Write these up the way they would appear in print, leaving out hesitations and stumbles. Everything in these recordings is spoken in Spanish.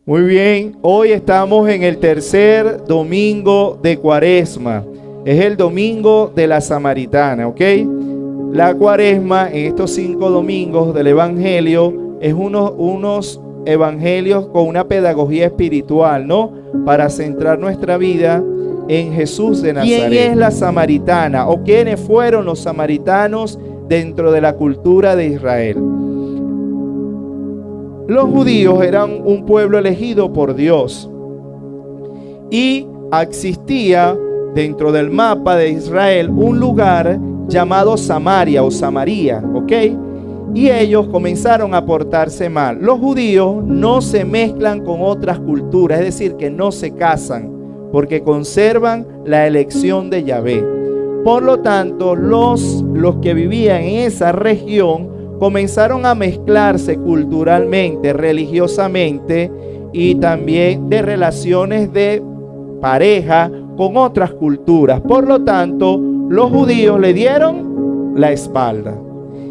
Muy bien, hoy estamos en el tercer domingo de Cuaresma. Es el domingo de la Samaritana, ¿ok? La Cuaresma, en estos 5 domingos del Evangelio, es unos evangelios con una pedagogía espiritual, ¿no? Para centrar nuestra vida en Jesús de Nazaret. ¿Quién es la samaritana o quiénes fueron los samaritanos dentro de la cultura de Israel? Los judíos eran un pueblo elegido por Dios y existía dentro del mapa de Israel un lugar llamado Samaria o Samaria, ¿ok? Y ellos comenzaron a portarse mal. Los judíos no se mezclan con otras culturas, es decir, que no se casan, porque conservan la elección de Yahvé. Por lo tanto, los que vivían en esa región comenzaron a mezclarse culturalmente, religiosamente y también de relaciones de pareja con otras culturas. Por lo tanto, los judíos le dieron la espalda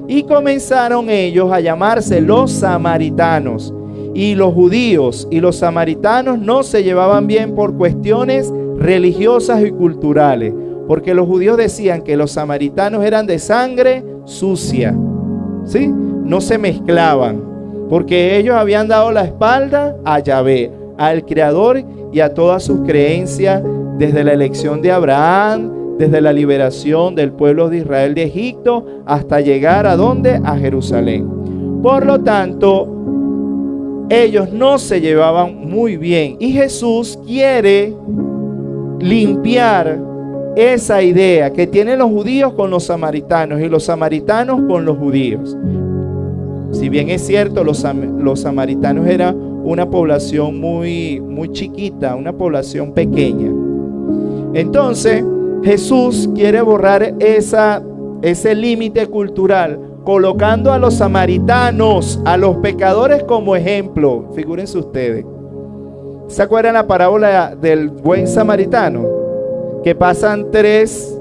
y comenzaron ellos a llamarse los samaritanos. Y los judíos y los samaritanos no se llevaban bien por cuestiones religiosas y culturales, porque los judíos decían que los samaritanos eran de sangre sucia, ¿sí? No se mezclaban, porque ellos habían dado la espalda a Yahvé, al Creador y a todas sus creencias, desde la elección de Abraham, desde la liberación del pueblo de Israel de Egipto, hasta llegar ¿a dónde? A Jerusalén. Por lo tanto, ellos no se llevaban muy bien, y Jesús quiere limpiar esa idea que tienen los judíos con los samaritanos y los samaritanos con los judíos. Si bien es cierto, los samaritanos eran una población muy chiquita, una población pequeña. Entonces Jesús quiere borrar ese límite cultural, colocando a los samaritanos, a los pecadores, como ejemplo. Figúrense ustedes. ¿Se acuerdan la parábola del buen samaritano? Que pasan 3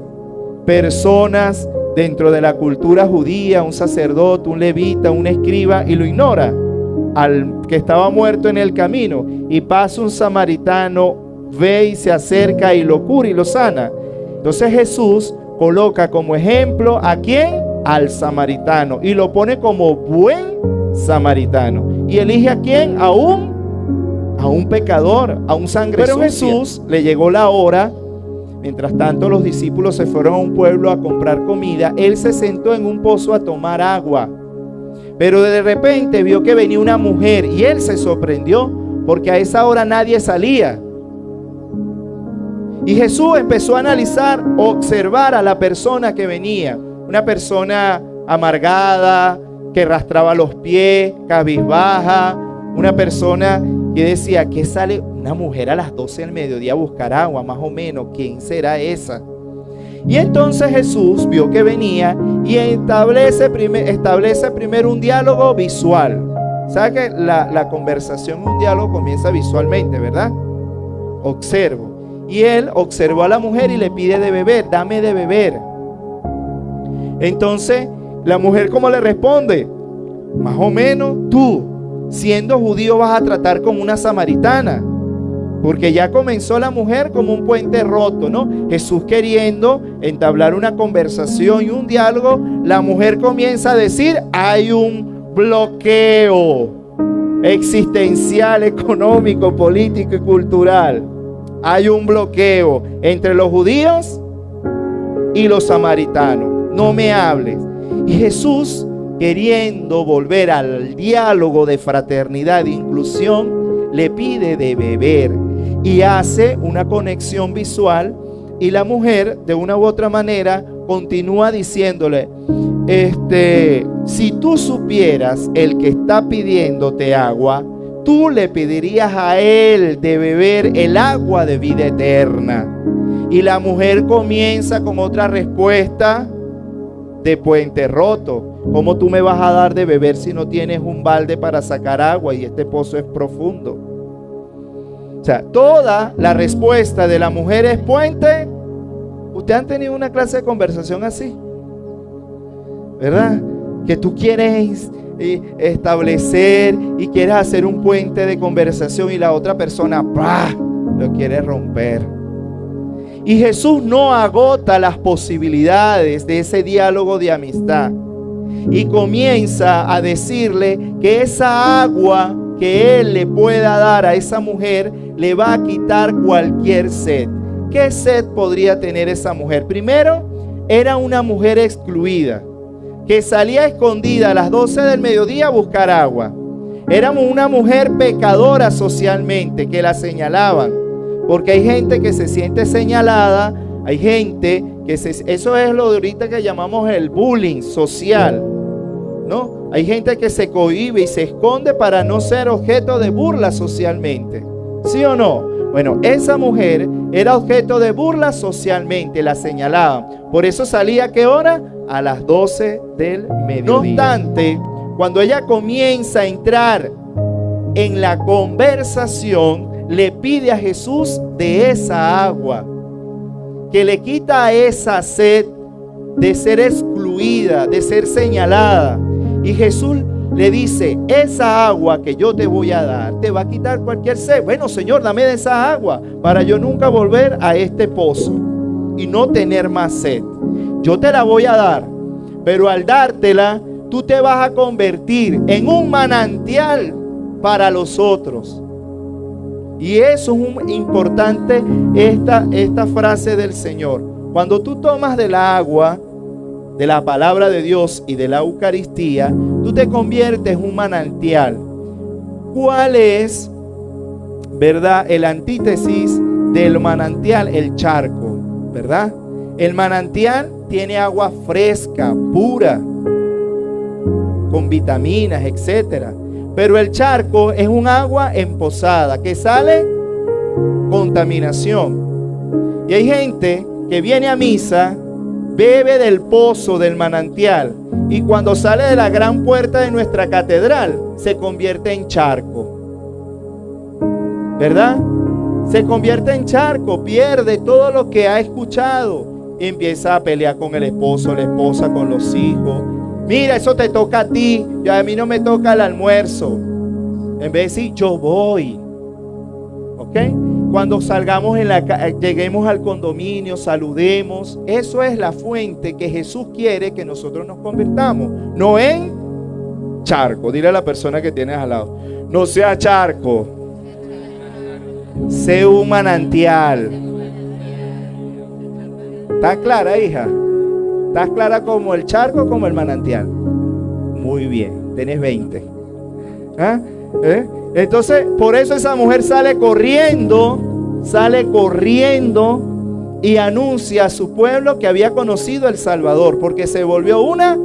personas dentro de la cultura judía, un sacerdote, un levita, un escriba, y lo ignora al que estaba muerto en el camino, y pasa un samaritano, ve y se acerca y lo cura y lo sana. Entonces Jesús coloca como ejemplo ¿a quién? Al samaritano, y lo pone como buen samaritano, y elige ¿a quién? A un pecador, a un sangre sucia. Pero Jesús le llegó la hora. Mientras tanto, los discípulos se fueron a un pueblo a comprar comida. Él se sentó en un pozo a tomar agua. Pero de repente vio que venía una mujer y él se sorprendió, porque a esa hora nadie salía. Y Jesús empezó a analizar, observar a la persona que venía. Una persona amargada, que arrastraba los pies, cabizbaja. Una persona que decía, ¿qué sale una mujer a las 12 del mediodía a buscar agua? Más o menos, ¿quién será esa? Y entonces Jesús vio que venía y establece primero un diálogo visual. ¿Sabe que la conversación, un diálogo comienza visualmente, verdad? Observo. Y él observó a la mujer y le pide de beber, dame de beber. Entonces, la mujer, ¿cómo le responde? Más o menos, tú, siendo judío, vas a tratar como una samaritana, porque ya comenzó la mujer como un puente roto, ¿no? Jesús queriendo entablar una conversación y un diálogo, la mujer comienza a decir, hay un bloqueo existencial, económico, político y cultural. Hay un bloqueo entre los judíos y los samaritanos. No me hables. Y Jesús, queriendo volver al diálogo de fraternidad e inclusión, le pide de beber y hace una conexión visual, y la mujer de una u otra manera continúa diciéndole, si tú supieras el que está pidiéndote agua, tú le pedirías a él de beber el agua de vida eterna. Y la mujer comienza con otra respuesta de puente roto. ¿Cómo tú me vas a dar de beber si no tienes un balde para sacar agua y este pozo es profundo? O sea, toda la respuesta de la mujer es puente. ¿Ustedes han tenido una clase de conversación así? ¿Verdad? Que tú quieres establecer y quieres hacer un puente de conversación y la otra persona ¡pah!, lo quiere romper. Y Jesús no agota las posibilidades de ese diálogo de amistad y comienza a decirle que esa agua que Él le pueda dar a esa mujer le va a quitar cualquier sed. ¿Qué sed podría tener esa mujer? Primero, era una mujer excluida, que salía escondida a las 12 del mediodía a buscar agua. Era una mujer pecadora socialmente, que la señalaban, porque hay gente que se siente señalada, hay gente que eso es lo de ahorita que llamamos el bullying social, ¿no? Hay gente que se cohíbe y se esconde para no ser objeto de burla socialmente, ¿sí o no? Bueno, esa mujer era objeto de burla socialmente, la señalaban. Por eso salía, ¿a qué hora? A las 12 del mediodía. No obstante, cuando ella comienza a entrar en la conversación, le pide a Jesús de esa agua, que le quita esa sed de ser excluida, de ser señalada. Y Jesús le dice, esa agua que yo te voy a dar te va a quitar cualquier sed. Bueno, Señor, dame de esa agua para yo nunca volver a este pozo y no tener más sed. Yo te la voy a dar, pero al dártela, tú te vas a convertir en un manantial para los otros. Y eso es importante, esta frase del Señor. Cuando tú tomas del agua, de la palabra de Dios y de la Eucaristía, tú te conviertes en un manantial. ¿Cuál es, verdad, el antítesis del manantial? El charco, ¿verdad? El manantial tiene agua fresca, pura, con vitaminas, etcétera. Pero el charco es un agua empozada que sale contaminación. Y hay gente que viene a misa, bebe del pozo del manantial y cuando sale de la gran puerta de nuestra catedral se convierte en charco, ¿verdad? Se convierte en charco, pierde todo lo que ha escuchado y empieza a pelear con el esposo, la esposa, con los hijos. Mira, eso te toca a ti, a mí no me toca el almuerzo. En vez de decir, yo voy. ¿Ok? Cuando salgamos lleguemos al condominio, saludemos. Eso es la fuente que Jesús quiere que nosotros nos convirtamos. No en charco. Dile a la persona que tienes al lado, no sea charco, sé un manantial. ¿Estás clara, hija? ¿Estás clara como el charco, como el manantial? Muy bien, tenés 20. ¿Ah? Entonces, por eso esa mujer sale corriendo y anuncia a su pueblo que había conocido al Salvador, porque se volvió una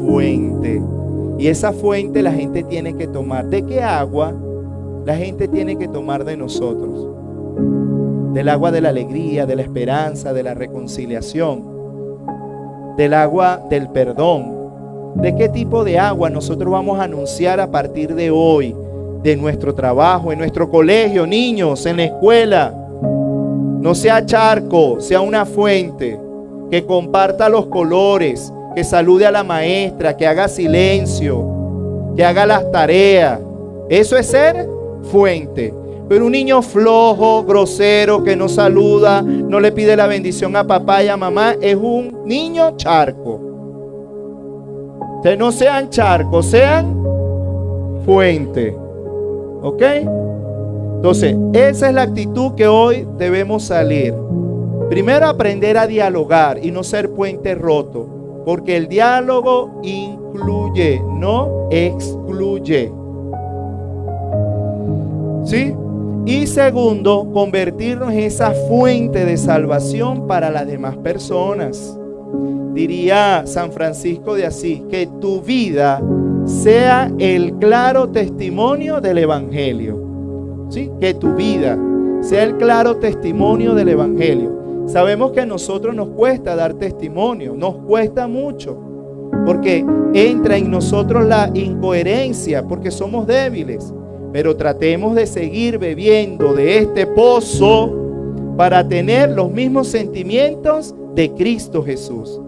fuente. Y esa fuente la gente tiene que tomar. ¿De qué agua la gente tiene que tomar de nosotros? Del agua de la alegría, de la esperanza, de la reconciliación, del agua del perdón. ¿De qué tipo de agua nosotros vamos a anunciar a partir de hoy? De nuestro trabajo, en nuestro colegio, niños, en la escuela. No sea charco, sea una fuente que comparta los colores, que salude a la maestra, que haga silencio, que haga las tareas. Eso es ser fuente. Pero un niño flojo, grosero, que no saluda, no le pide la bendición a papá y a mamá, es un niño charco. Ustedes no sean charcos, sean fuente. ¿Ok? Entonces, esa es la actitud que hoy debemos salir. Primero, aprender a dialogar y no ser puente roto, porque el diálogo incluye, no excluye. ¿Sí? Y segundo, convertirnos en esa fuente de salvación para las demás personas. Diría San Francisco de Asís, que tu vida sea el claro testimonio del Evangelio. ¿Sí? Que tu vida sea el claro testimonio del Evangelio. Sabemos que a nosotros nos cuesta dar testimonio, nos cuesta mucho, porque entra en nosotros la incoherencia, porque somos débiles. Pero tratemos de seguir bebiendo de este pozo para tener los mismos sentimientos de Cristo Jesús.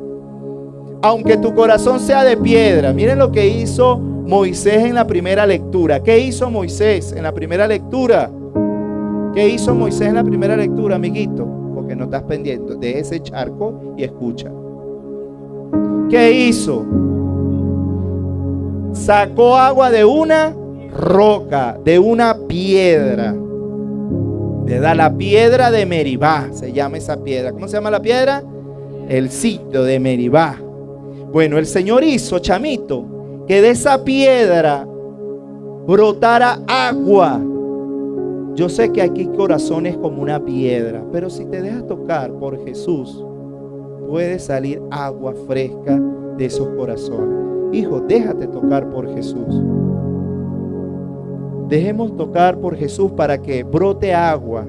Aunque tu corazón sea de piedra, miren lo que hizo Moisés en la primera lectura. ¿Qué hizo Moisés en la primera lectura? ¿Qué hizo Moisés en la primera lectura, amiguito? Porque no estás pendiente de ese charco y escucha. ¿Qué hizo? Sacó agua de una roca, de una piedra. ¿Verdad? La piedra de Meribá, se llama esa piedra. ¿Cómo se llama la piedra? El sitio de Meribá. Bueno, el Señor hizo, chamito, que de esa piedra brotara agua. Yo sé que aquí corazón es como una piedra, pero si te dejas tocar por Jesús, puede salir agua fresca de esos corazones. Hijo, déjate tocar por Jesús. Dejemos tocar por Jesús para que brote agua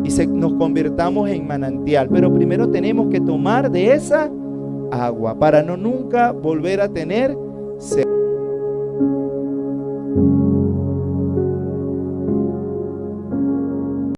y nos convirtamos en manantial. Pero primero tenemos que tomar de esa agua para no nunca volver a tener